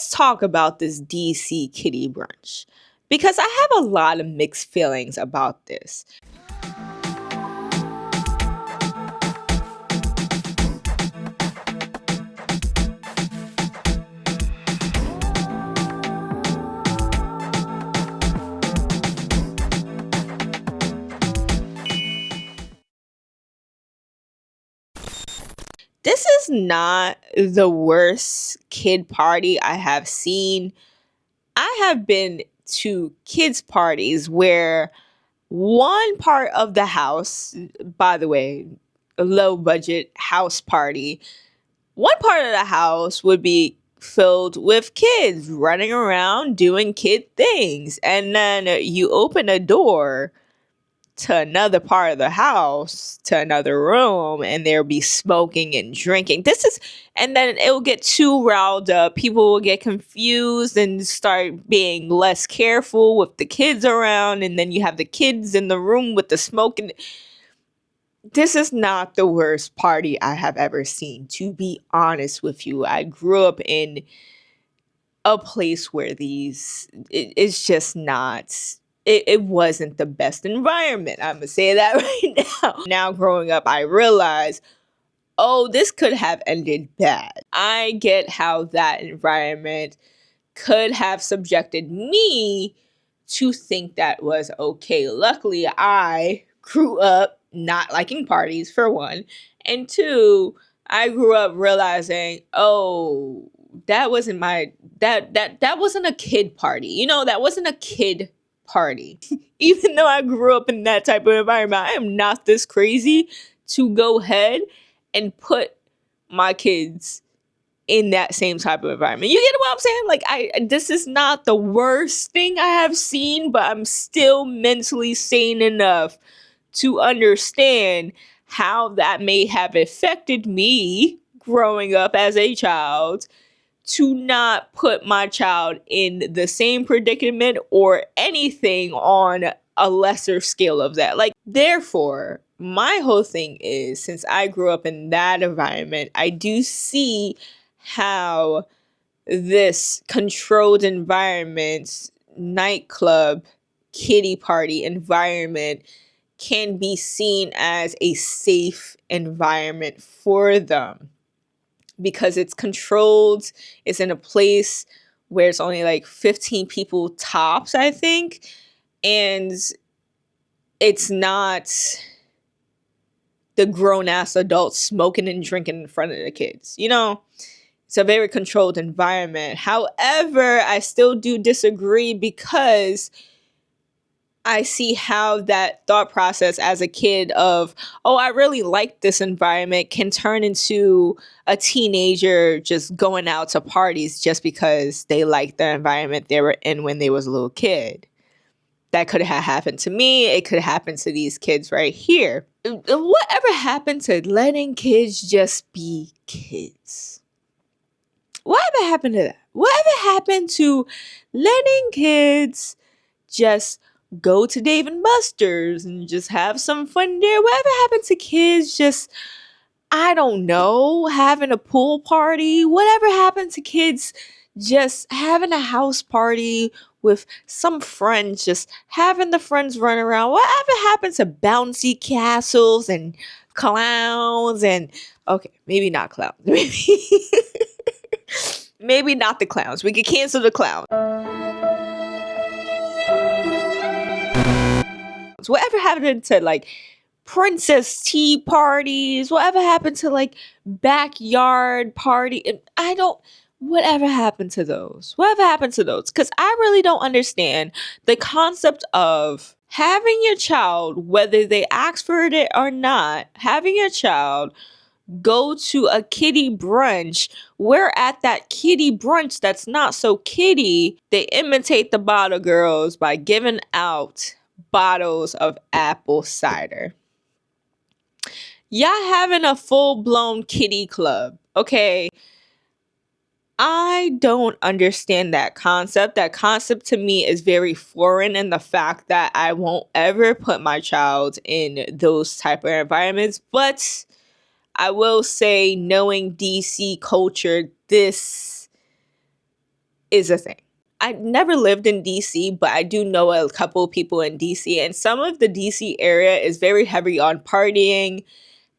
let's talk about this DC kitty brunch because I have a lot of mixed feelings about this. This is not the worst kid party I have seen. I have been to kids' parties where one part of the house, by the way, a low budget house party, one part of the house would be filled with kids running around doing kid things. And then you open a door to another part of the house, to another room, and there'll be smoking and drinking. And then it'll get too riled up. People will get confused and start being less careful with the kids around. And then you have the kids in the room with the smoking. This is not the worst party I have ever seen, to be honest with you. I grew up in a place where it's just not. It wasn't the best environment. I'm going to say that right now. Now, growing up, I realize, oh, this could have ended bad. I get how that environment could have subjected me to think that was okay. Luckily, I grew up not liking parties, for one. And two, I grew up realizing, oh, that wasn't that wasn't a kid party. You know, that wasn't a kid party. Even though I grew up in that type of environment, I am not this crazy to go ahead and put my kids in that same type of environment. You get what I'm saying? Like, this is not the worst thing I have seen, but I'm still mentally sane enough to understand how that may have affected me growing up as a child, to not put my child in the same predicament or anything on a lesser scale of that. Like, therefore, my whole thing is, since I grew up in that environment, I do see how this controlled environment, nightclub, kiddie party environment can be seen as a safe environment for them. Because it's controlled, it's in a place where it's only like 15 people tops, I think. And it's not the grown-ass adults smoking and drinking in front of the kids. You know, it's a very controlled environment. However, I still do disagree because I see how that thought process as a kid of, oh, I really like this environment, can turn into a teenager just going out to parties just because they like the environment they were in when they was a little kid. That could have happened to me. It could happen to these kids right here. Whatever happened to letting kids just be kids? Whatever happened to that? Whatever happened to letting kids just go to Dave and Buster's and just have some fun there? Whatever happened to kids just, I don't know, having a pool party? Whatever happened to kids just having a house party with some friends, just having the friends run around? Whatever happened to bouncy castles and clowns and, okay, maybe not clowns. Maybe not the clowns. We could cancel the clowns. Whatever happened to like princess tea parties? Whatever happened to like backyard party? Whatever happened to those? Whatever happened to those? Because I really don't understand the concept of having your child, whether they ask for it or not, having your child go to a kiddie brunch, where at that kiddie brunch that's not so kiddie, they imitate the bottle girls by giving out bottles of apple cider. Y'all having a full-blown kiddie club, okay? I don't understand that concept. That concept to me is very foreign, and the fact that I won't ever put my child in those type of environments. But I will say, knowing DC culture, this is a thing. I never lived in DC, but I do know a couple of people in DC, and some of the DC area is very heavy on partying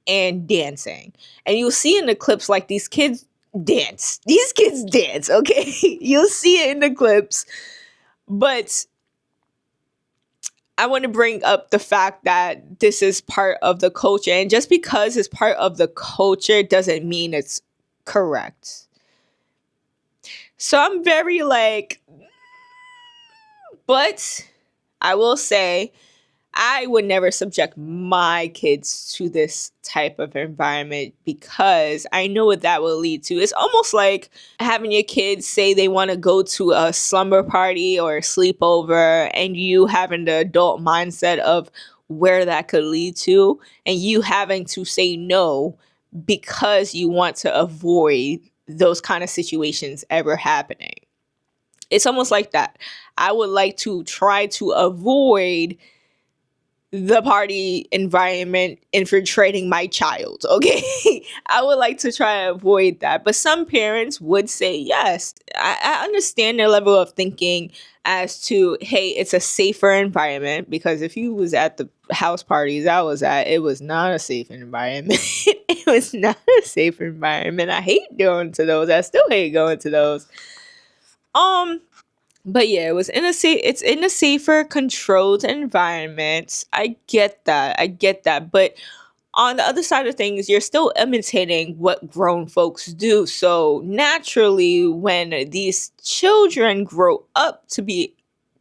and dancing. And you'll see in the clips, like, these kids dance. These kids dance, okay? You'll see it in the clips. But I want to bring up the fact that this is part of the culture. And just because it's part of the culture doesn't mean it's correct. So I'm very like, but I will say, I would never subject my kids to this type of environment because I know what that will lead to. It's almost like having your kids say they want to go to a slumber party or a sleepover, and you having the adult mindset of where that could lead to, and you having to say no because you want to avoid those kind of situations ever happening. It's almost like that. I would like to try to avoid the party environment infiltrating my child, okay? I would like to try to avoid that. But some parents would say yes. I understand their level of thinking as to, hey, it's a safer environment, because if you was at the house parties I was at, it was not a safe environment. It was not a safe environment. I hate going to those. I still hate going to those. But yeah, it's in a safer, controlled environment. I get that. But on the other side of things, you're still imitating what grown folks do. So naturally, when these children grow up to be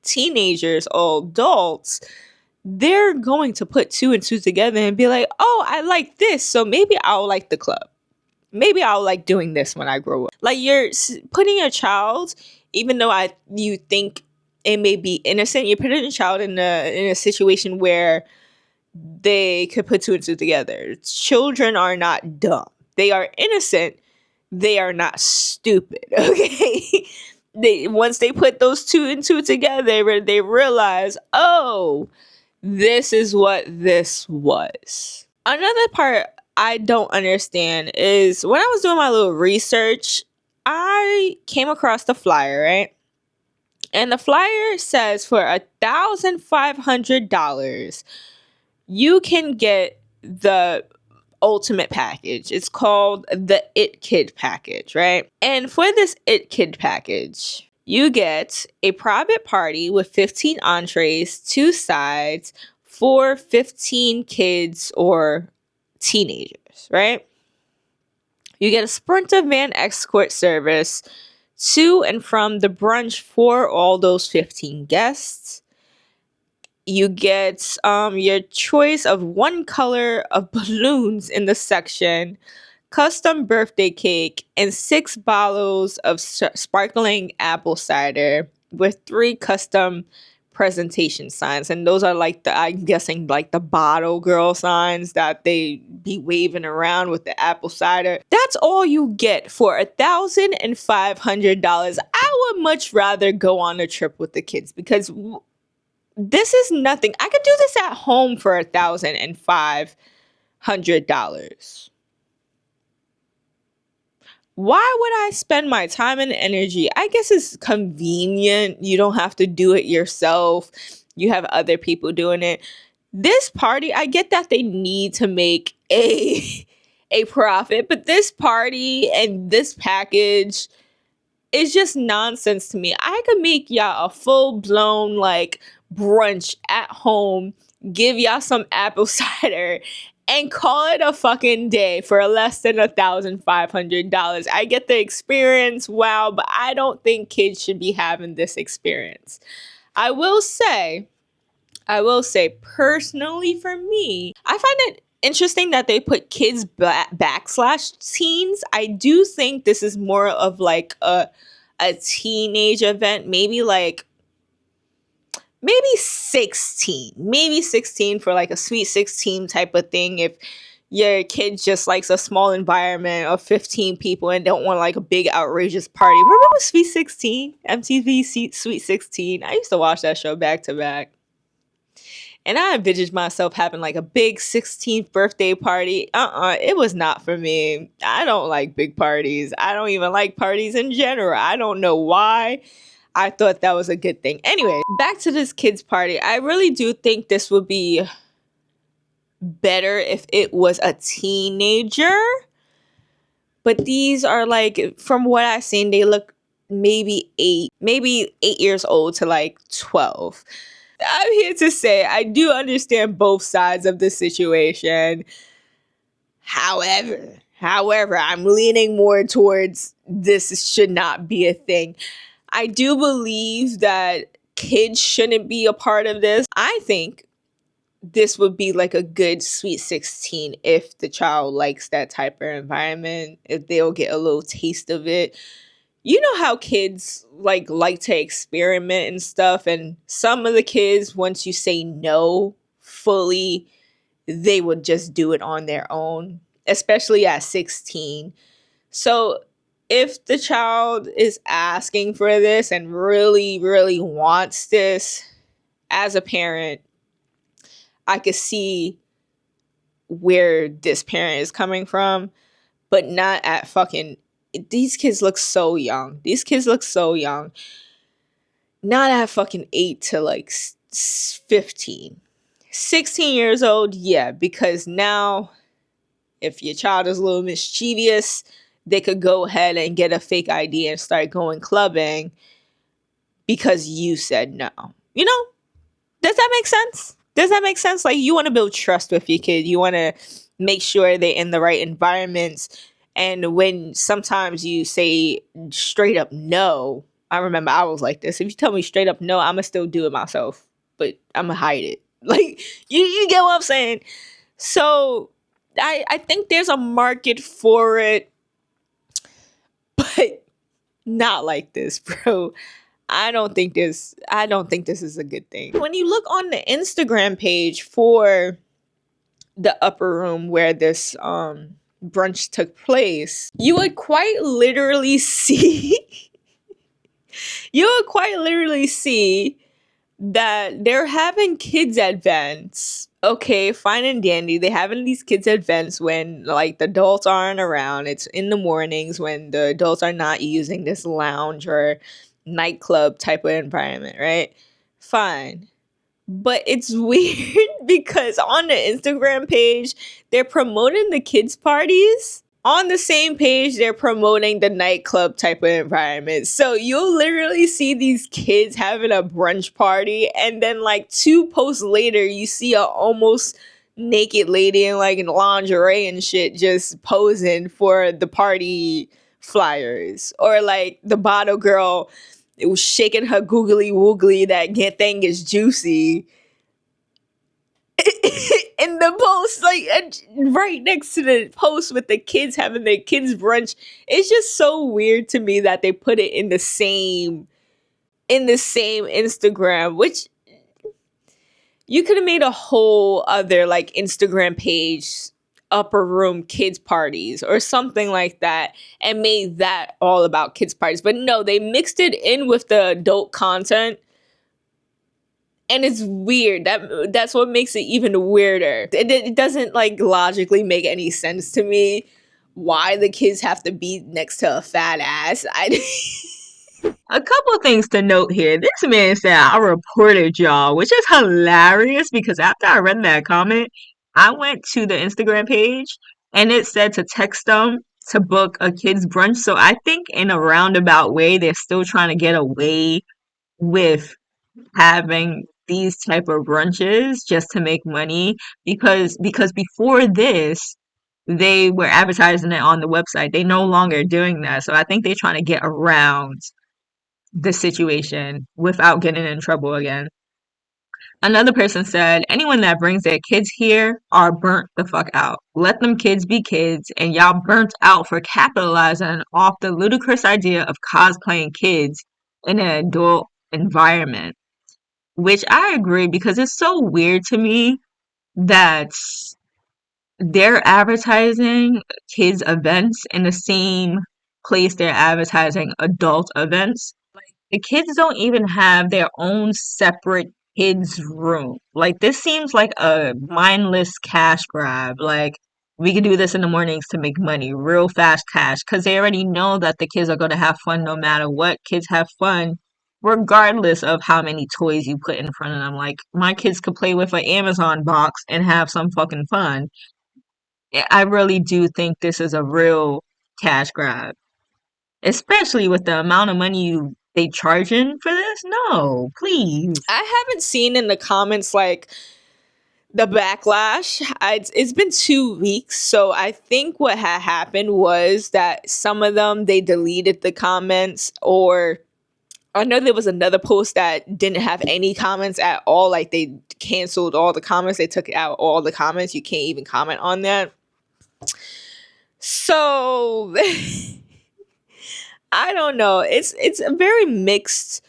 teenagers or adults, they're going to put two and two together and be like, oh, I like this, so maybe I'll like the club. Maybe I'll like doing this when I grow up. Like, you're putting your child, even though you think it may be innocent, you're putting a child in a situation where they could put two and two together. Children are not dumb. They are innocent. They are not stupid. Okay. Once they put those two and two together, they realize, oh, this is what this was. Another part I don't understand is, when I was doing my little research, I came across the flyer, right? And the flyer says for $1,500, you can get the ultimate package. It's called the It Kid package, right? And for this It Kid package, you get a private party with 15 entrees, 2 sides for 15 kids or teenagers, right? You get a Sprinter van escort service to and from the brunch for all those 15 guests. You get your choice of one color of balloons in the section, custom birthday cake, and 6 bottles of sparkling apple cider with 3 custom presentation signs. And those are like I'm guessing like the bottle girl signs that they be waving around with the apple cider. That's all you get for $1,500. I would much rather go on a trip with the kids, because this is nothing. I could do this at home for $1,500. Why would I spend my time and energy? I guess it's convenient. You don't have to do it yourself. You have other people doing it. This party, I get that they need to make a profit, but this party and this package is just nonsense to me. I could make y'all a full-blown like brunch at home, give y'all some apple cider, and call it a fucking day for less than $1,500. I get the experience, wow, but I don't think kids should be having this experience. I will say, personally for me, I find it interesting that they put kids backslash teens. I do think this is more of like a teenage event, maybe 16 for like a sweet 16 type of thing. If your kid just likes a small environment of 15 people and don't want like a big outrageous party. Remember Sweet 16? MTV Sweet 16? I used to watch that show back to back. And I envisioned myself having like a big 16th birthday party. It was not for me. I don't like big parties. I don't even like parties in general. I don't know why. I thought that was a good thing. Anyway, back to this kids party. I really do think this would be better if it was a teenager. But these are like, from what I've seen, they look maybe 8 years old to like 12. I'm here to say I do understand both sides of the situation. However, I'm leaning more towards this should not be a thing. I do believe that kids shouldn't be a part of this. I think this would be like a good sweet 16 if the child likes that type of environment, if they'll get a little taste of it. You know how kids like to experiment and stuff, and some of the kids, once you say no fully, they would just do it on their own, especially at 16. So if the child is asking for this and really, really wants this, as a parent, I could see where this parent is coming from, but not at fucking. These kids look so young. Not at fucking 8 to like 15. 16 years old, yeah, because now if your child is a little mischievous, they could go ahead and get a fake ID and start going clubbing because you said no. You know? Does that make sense? Like, you want to build trust with your kid. You want to make sure they're in the right environments. And when sometimes you say straight up no, I remember I was like this. If you tell me straight up no, I'm going to still do it myself. But I'm going to hide it. Like, you get what I'm saying? So I think there's a market for it. But not like this, bro. I don't think this is a good thing. When you look on the Instagram page for the upper room where this brunch took place, you would quite literally see that they're having kids events. Okay, fine and dandy. They're having these kids events when like the adults aren't around. It's in the mornings when the adults are not using this lounge or nightclub type of environment, right? Fine. But it's weird because on the Instagram page, they're promoting the kids' parties. On the same page, they're promoting the nightclub type of environment. So you'll literally see these kids having a brunch party, and then like 2 posts later, you see a almost naked lady in like lingerie and shit just posing for the party flyers. Or like the bottle girl, it was shaking her googly woogly, that thing is juicy. In the post, like right next to the post with the kids having their kids brunch. It's just so weird to me that they put it in the same Instagram, which you could have made a whole other like Instagram page, upper room kids parties or something like that, and made that all about kids parties. But no, they mixed it in with the adult content. And it's weird. That's what makes it even weirder. It doesn't like logically make any sense to me why the kids have to be next to a fat ass. A couple of things to note here. This man said, I reported y'all, which is hilarious because after I read that comment, I went to the Instagram page and it said to text them to book a kids brunch. So I think in a roundabout way, they're still trying to get away with having these type of brunches just to make money because before this they were advertising it on the website. They no longer doing that. So I think they're trying to get around the situation without getting in trouble again. Another person said, anyone that brings their kids here are burnt the fuck out. Let them kids be kids, and y'all burnt out for capitalizing off the ludicrous idea of cosplaying kids in an adult environment. Which I agree because it's so weird to me that they're advertising kids events in the same place they're advertising adult events. Like the kids don't even have their own separate kids' room. Like, this seems like a mindless cash grab. Like, we could do this in the mornings to make money, real fast cash, because they already know that the kids are going to have fun no matter what. Kids have fun regardless of how many toys you put in front of them. Like, my kids could play with an Amazon box and have some fucking fun. I really do think this is a real cash grab, especially with the amount of money they charging for this. No, please. I haven't seen in the comments like the backlash. It's been 2 weeks, so I think what had happened was that some of them, they deleted the comments, or I know there was another post that didn't have any comments at all. Like, they canceled all the comments, they took out all the comments. You can't even comment on that. So I don't know. It's a very mixed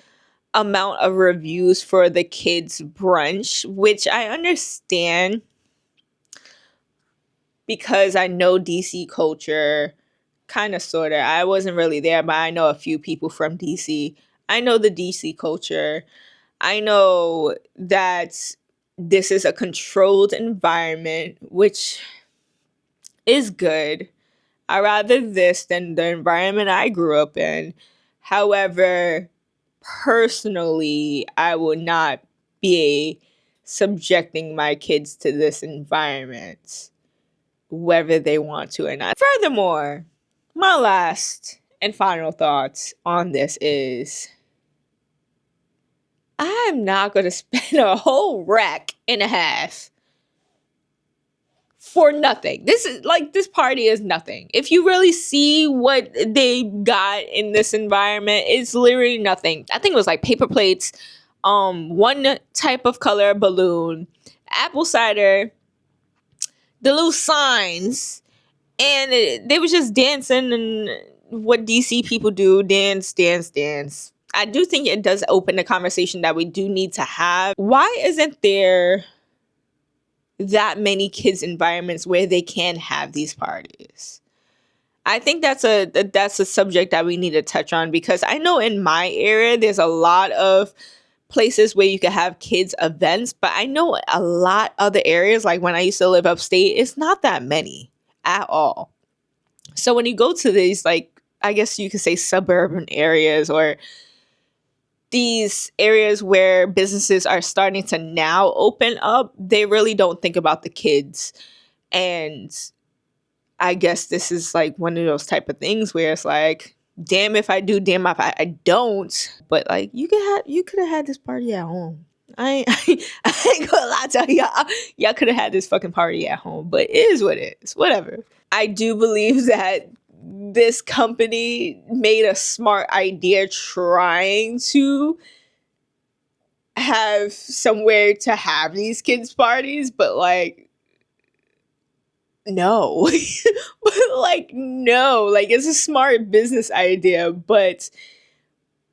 amount of reviews for the kids brunch, which I understand because I know DC culture, kind of, sort of. I wasn't really there, but I know a few people from DC. I know the DC culture. I know that this is a controlled environment, which is good. I rather this than the environment I grew up in. However, personally, I would not be subjecting my kids to this environment, whether they want to or not. Furthermore, my last and final thoughts on this is I'm not going to spend a whole rack and a half for nothing. This party is nothing. If you really see what they got in this environment, it's literally nothing. I think it was like paper plates, one type of color balloon, apple cider, the little signs, and they was just dancing and what DC people do, dance, dance, dance. I do think it does open a conversation that we do need to have. Why isn't there that many kids environments where they can have these parties? I think that's a subject that we need to touch on, because I know in my area there's a lot of places where you could have kids events, but I know a lot other areas, like when I used to live upstate, it's not that many at all. So when you go to these, like, I guess you could say suburban areas, or these areas where businesses are starting to now open up, they really don't think about the kids. And I guess this is like one of those type of things where it's like, damn if I do, damn if I don't. But like, you could have had this party at home. I ain't gonna lie to y'all could have had this fucking party at home, but it is what it is. Whatever. I do believe that this company made a smart idea trying to have somewhere to have these kids parties, but like, no. But like, no, like, it's a smart business idea, but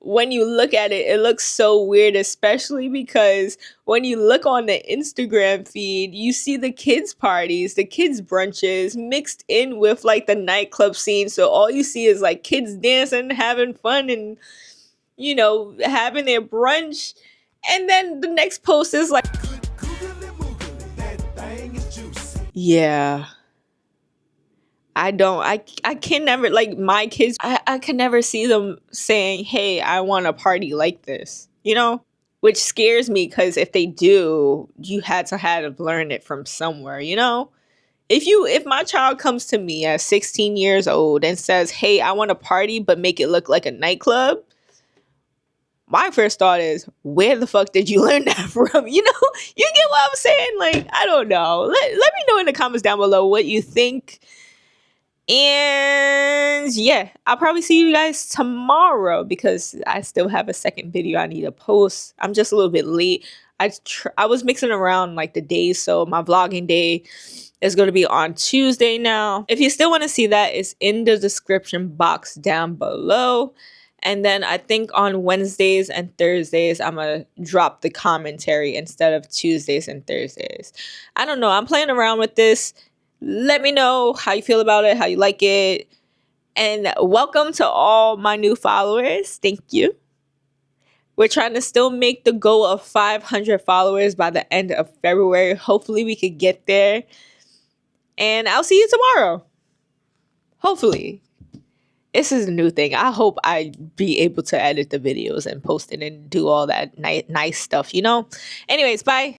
when you look at it, it looks so weird, especially because when you look on the Instagram feed, you see the kids' parties, the kids' brunches mixed in with like the nightclub scene. So all you see is like kids dancing, having fun, and, you know, having their brunch. And then the next post is like, yeah. I can never, like, my kids, I can never see them saying, hey, I want a party like this, you know? Which scares me, because if they do, you had to have learned it from somewhere, you know? If my child comes to me at 16 years old and says, hey, I want a party, but make it look like a nightclub, my first thought is, where the fuck did you learn that from? You know, you get what I'm saying? Like, I don't know. Let me know in the comments down below what you think. And yeah, I'll probably see you guys tomorrow, because I still have a second video I need to post. I'm just a little bit late. I was mixing around like the days, so my vlogging day is going to be on Tuesday now. If you still want to see that, it's in the description box down below. And then I think on Wednesdays and Thursdays, I'm going to drop the commentary instead of Tuesdays and Thursdays. I don't know. I'm playing around with this. Let me know how you feel about it, how you like it. And welcome to all my new followers. Thank you. We're trying to still make the goal of 500 followers by the end of February. Hopefully we could get there. And I'll see you tomorrow. Hopefully. This is a new thing. I hope I be able to edit the videos and post it and do all that nice stuff, you know? Anyways, bye.